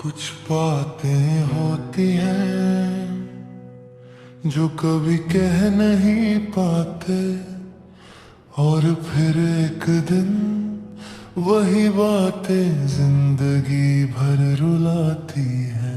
कुछ बातें होती हैं जो कभी कह नहीं पाते, और फिर एक दिन वही बातें जिंदगी भर रुलाती हैं।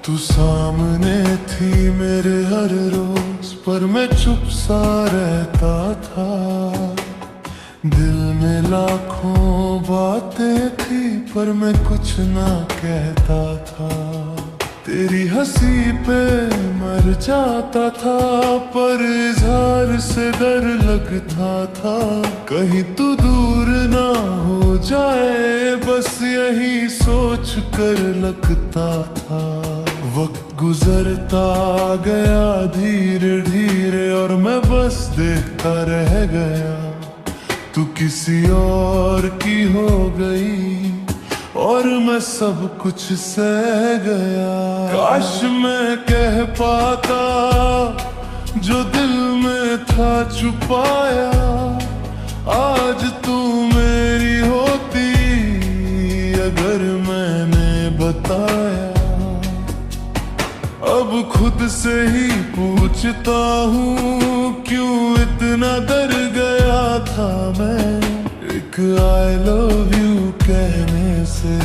तू सामने थी मेरे हर रोज, पर मैं चुप सा रहता था। दिल में लाखों बातें थी, पर मैं कुछ ना कहता था। तेरी हंसी पे मर जाता था, पर इजहार से डर लगता था। कहीं तू दूर ना हो जाए, बस यही सोच कर लगता था। वक्त गुजरता गया धीरे धीरे, और मैं बस देखता रह गया। तू किसी और की हो गई, और मैं सब कुछ सह गया। काश मैं कह पाता जो दिल में था छुपाया, आज तू मेरी होती अगर मैंने बताया। अब खुद से ही पूछता हूँ, क्यों इतना डर गया था मैं। एक आई लव यू कहने से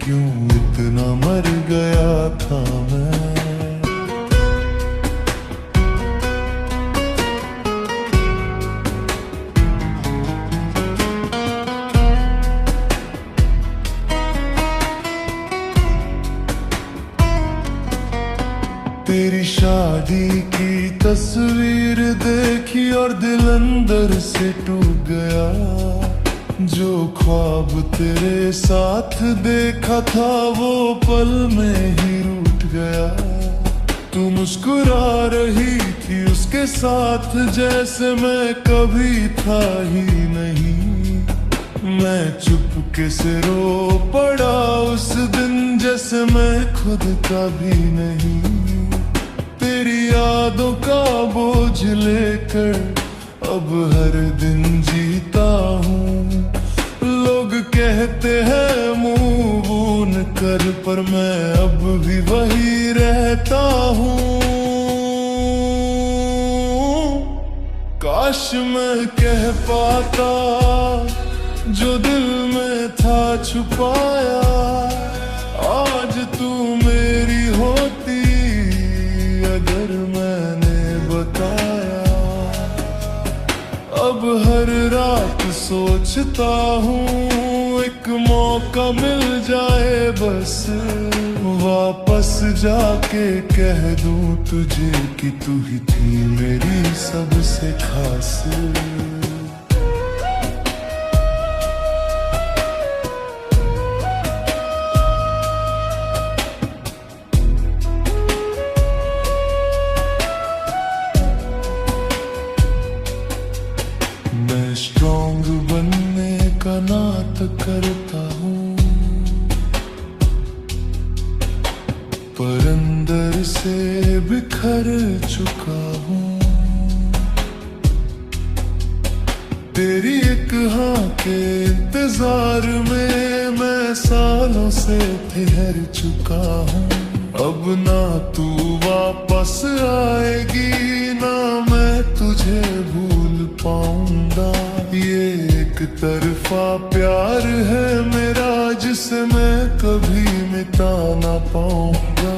क्यों इतना मर गया था मैं। तेरी शादी की तस्वीर देखी और दिल अंदर से टूट गया। जो ख्वाब तेरे साथ देखा था, वो पल में ही रूठ गया। तू मुस्कुरा रही थी उसके साथ, जैसे मैं कभी था ही नहीं। मैं चुपके से रो पड़ा उस दिन, जैसे मैं खुद का भी नहीं। तेरी यादों का बोझ लेकर अब हर दिन जीता हूँ। लोग कहते हैं मूव ऑन कर, पर मैं अब भी वही रहता हूँ। काश मैं कह पाता जो दिल में था छुपाया, आज तू मेरी होती अगर मैंने बताया। अब हर रात सोचता हूँ, एक मौका मिल जाए बस, वापस जाके कह दूँ तुझे कि तू ही थी मेरी सबसे खास। मैं स्ट्रॉन्ग बनने का नाट करता हूँ, पर अंदर से बिखर चुका हूँ। तेरी एक हाँ के इंतजार में मैं सालों से ठहर चुका हूँ। अब ना तू वापस आएगी, ना मैं तुझे भूल पाऊंगा। ये एक तरफा प्यार है मेरा, जिसे मैं कभी मिटा ना पाऊंगा।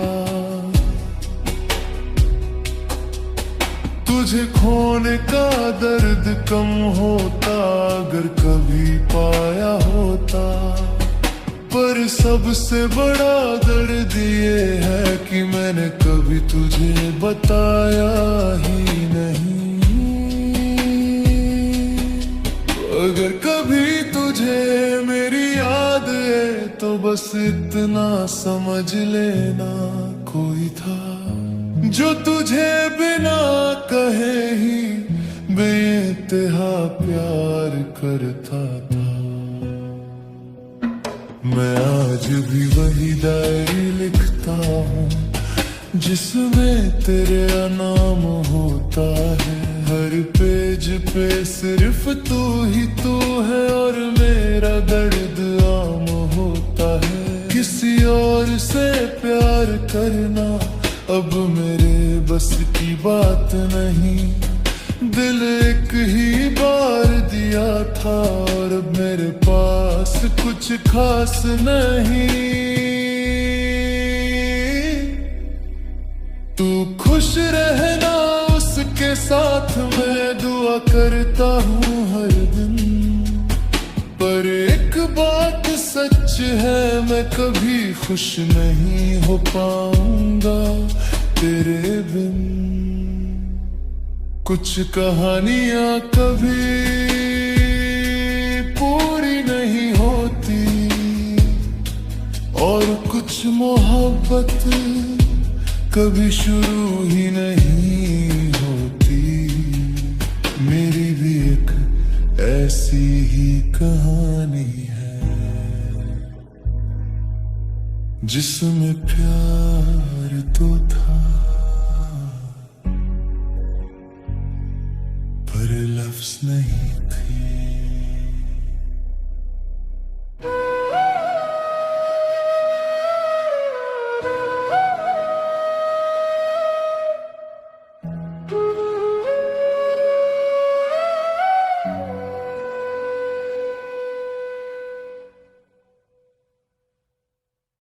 तुझे खोने का दर्द कम होता अगर कभी पाया होता, पर सबसे बड़ा दर्द ये है कि मैंने कभी तुझे बताया ही नहीं। अगर कभी तुझे मेरी याद है तो बस इतना समझ लेना, कोई था जो तुझे बिना कहे ही बेइंतहा प्यार करता था। डायरी लिखता हूँ जिसमें तेरे नाम होता है। हर पेज पे सिर्फ तू ही तू है और मेरा दर्द आम होता है। किसी और से प्यार करना अब मेरे बस की बात नहीं। दिल एक ही बार दिया था और अब मेरे पास कुछ खास नहीं। तू खुश रहना उसके साथ मैं दुआ करता हूँ हर दिन। पर एक बात सच है मैं कभी खुश नहीं हो पाऊंगा तेरे बिन। कुछ कहानियां कभी पूरी नहीं होती और कुछ मोहब्बत कभी शुरू ही नहीं होती। मेरी भी एक ऐसी ही कहानी है जिसमें प्यार तो था।